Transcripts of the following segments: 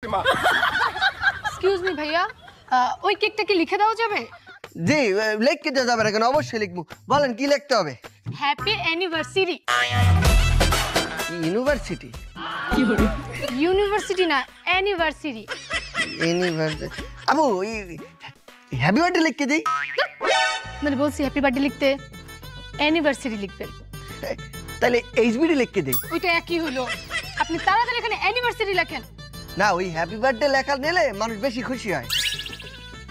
Excuse me ভাইয়া, ওই কেকটা কি লিখে দেওয়া যাবে? জি, লিখতে দেওয়া যাবে না কেন? অবশ্যই লিখবো। বলেন কি লিখতে হবে? Happy anniversary. ইউনিভার্সিটি? ইউনিভার্সিটি না, anniversary. University Abu, happy birthday লিখতে দেই। মানে বলছি হ্যাপি বার্থডে লিখতে অ্যানিভার্সারি লিখবেন। তাহলে এইচবিডি লিখতে দেই। ওইটা একই হলো, আপনি তাড়াতাড়ি এখানে অ্যানিভার্সারি লেখেন। না, ওই হ্যাপি বার্থডে লেখা নিলে মানুষ বেশি খুশি হয়।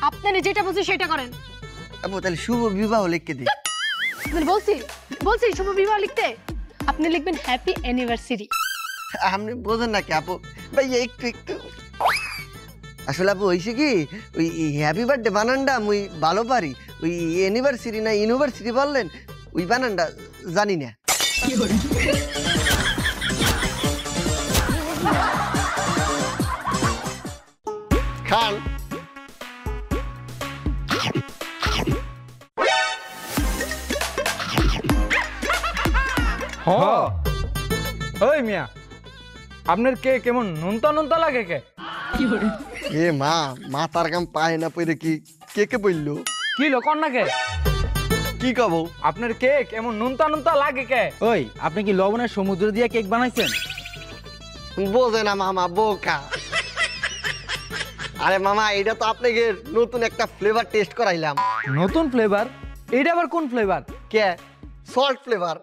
আপনারা যেটা বলছি সেটা করেন। আবু তাহলে শুভ বিবাহ লিখতে দিই। মানে বলছি শুভ বিবাহ লিখতে আপনি লিখবেন হ্যাপি অ্যানিভার্সারি। আপনি বোঝেন না কি আপু ভাই? একটু আসলে আপু হয়েছে কি, ওই হ্যাপি বার্থডে বানানটা আমি ভালো পারি, ওই অ্যানিভার্সারি না ইউনিভার্সিটি বললেন ওই বানানটা জানি না। খান। ওই মিয়া, আপনার কে কেমন নুনতা নুনতা লাগে কে? এ মা তার কাম পায় না পরে কি কে বললো? কি লোকন না কে? কি কব? আপনার কেক এমন নুনতা নুনতা লাগে কে? ওই আপনি কি লবণের সমুদ্র দিয়ে কেক বানাইছেন? বোঝে না মামা, বোকা। আরে মামা, এটা তো আপনাকে নতুন একটা ফ্লেভার টেস্ট করাইলাম। নতুন ফ্লেভার? এইটা আবার কোন ফ্লেভার? কে? Salt flavour.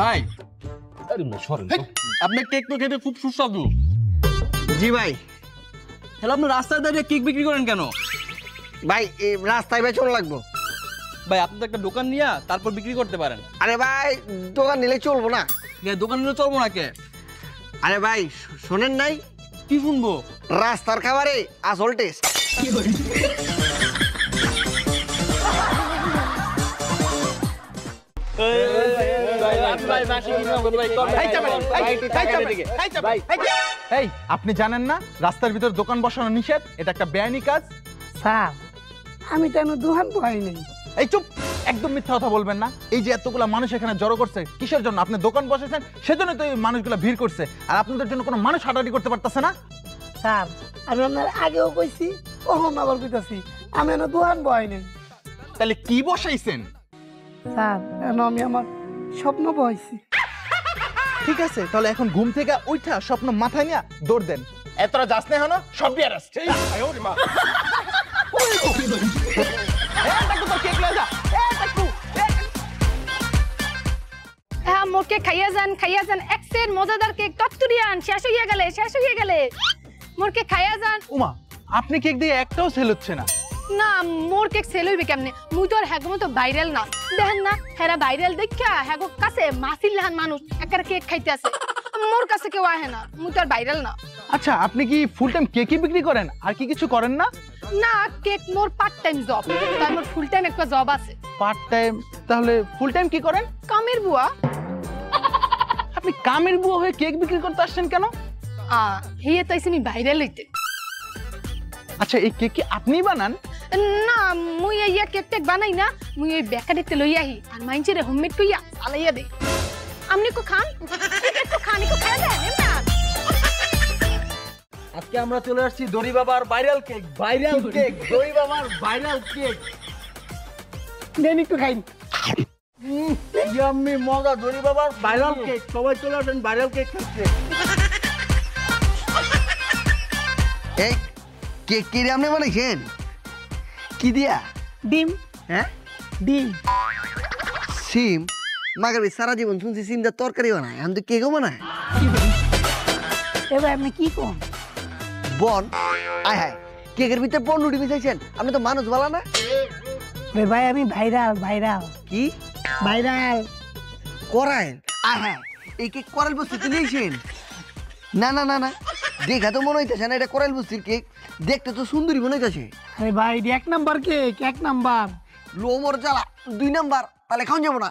ভাই আপনার কেক তো খেতে খুব সুস্বাদু। জি ভাই। তাহলে আপনি রাস্তায় দাঁড়িয়ে কেক বিক্রি করেন কেন? ভাই এই রাস্তায় বেচন লাগবো। ভাই আপনি তো একটা দোকান নিয়ে তারপর বিক্রি করতে পারেন। আরে ভাই, দোকান নিলে চলবো না। দোকান নিলে চলবো না কে? আরে ভাই শোনেন নাই? কি শুনবো? রাস্তার খাবারে আসল টেস্ট। এই আপনি জানেন না রাস্তার ভিতর দোকান বসানো নিষেধ? এটা একটা বেআইনি কাজ। স্যার আমি তো দোকান পাই নাই। এই চুপ, একদম মিথ্যা কথা বলবেন না। এই যে এতগুলা মানুষ এখানে জড়ো করছে কিসের জন্য? আপনি দোকান বসেছেন সেজন্য তো এই মানুষগুলা ভিড় করছে, আর আপনাদের জন্য কোনো মানুষ হাঁটাহাঁটি করতে পারতেছে না। স্যার আমি আপনার আগেও কইছি, কখন আবার কইতাছি আমি দোকান পাই নাই। তাহলে কি বসাইছেন? স্যার আমি আমার স্বপ্ন বইছি। ঠিক আছে, তাহলে এখন ঘুম থেকে উঠা স্বপ্ন মাথায় নিয়ে দৌড় দেন। এতটা যাস না হনো সব বিয়ার আসছে। হ্যাঁ, মোর কেক খাইয়া যান এক্সের মজাদার কেক তত্তুরিয়ান শেষ হয়ে গেলে মোর কেক খাইয়া যান। উমা, আপনি কেক দিয়ে একটাও সেল হচ্ছে না। না, মোর কেক সেল হইবে কেমনে? মুই তো আর হ্যাগো মতো ভাইরাল না। দেখেন না, হেরা ভাইরাল দেখা হ্যাগো কাছে মাসির লাহান মানুষ একটা কেক খাইতে আছে। মোর কাছে কেউ আহে না, মুই তো আর ভাইরাল না। আচ্ছা, আপনি কি ফুল টাইম কেকই বিক্রি করেন, আর কি কিছু করেন না? না, কেক মোর পার্ট টাইম জব, তাই মোর ফুল টাইম একটা জব আছে। Part time? তাহলে ফুল টাইম কি করেন? কামের বুয়া। আপনি কামের বুয়া হয়ে কেক বিক্রি করতে আসছেন কেন? হিয়ে তাইছি আমি ভাইরাল হইতে। আচ্ছা, এই কেক কি আপনিই বানান? না, মুই এই কেক টেক বানাই না, মুই ওই বেকারিতে লই আহি আর মাইনচেরে হোমমেড কইয়া চালাইয়া দেই। আপনি কো খান, একটু খান, একটু খাইয়া দেন না। আজকে আমরা চলে আসছি দড়ি বাবার ভাইরাল কেক। দড়ি বাবার ভাইরাল কেক দেন একটু খাই। ইয়াম্মি মজা, দড়ি বাবার ভাইরাল কেক। সবাই চলে আসেন ভাইরাল কেক খেতে। এই কেক কি রে আপনি বানাইছেন? কি দিয়া? ডিম। হ্যাঁ, ডিম। সিম? মাগার সারা জীবন শুনছি সিম দিয়ে তরকারি বানায়, আমি তো কেকও বানায়। এবার আপনি কি কোন? বন আয় হায়, কেকের ভিতরে পনেরোটি মিশাইছেন। আপনি তো মানুষ বলা না। ভাই আমি ভাইরাল। কি ভাইরাল করায়? আয় হায়, এই কেক করাল বস্তিতে নিয়েছেন? না না না না, দেখা তো মনে হইতেছে না এটা করাল বস্তির কেক। দেখতে তো সুন্দরী মনে হইতেছে। আরে ভাই এক নাম্বার কেক, এক নাম্বার। লোমর জ্বালা 2 নাম্বার, তাহলে খাওয়া যাবো না।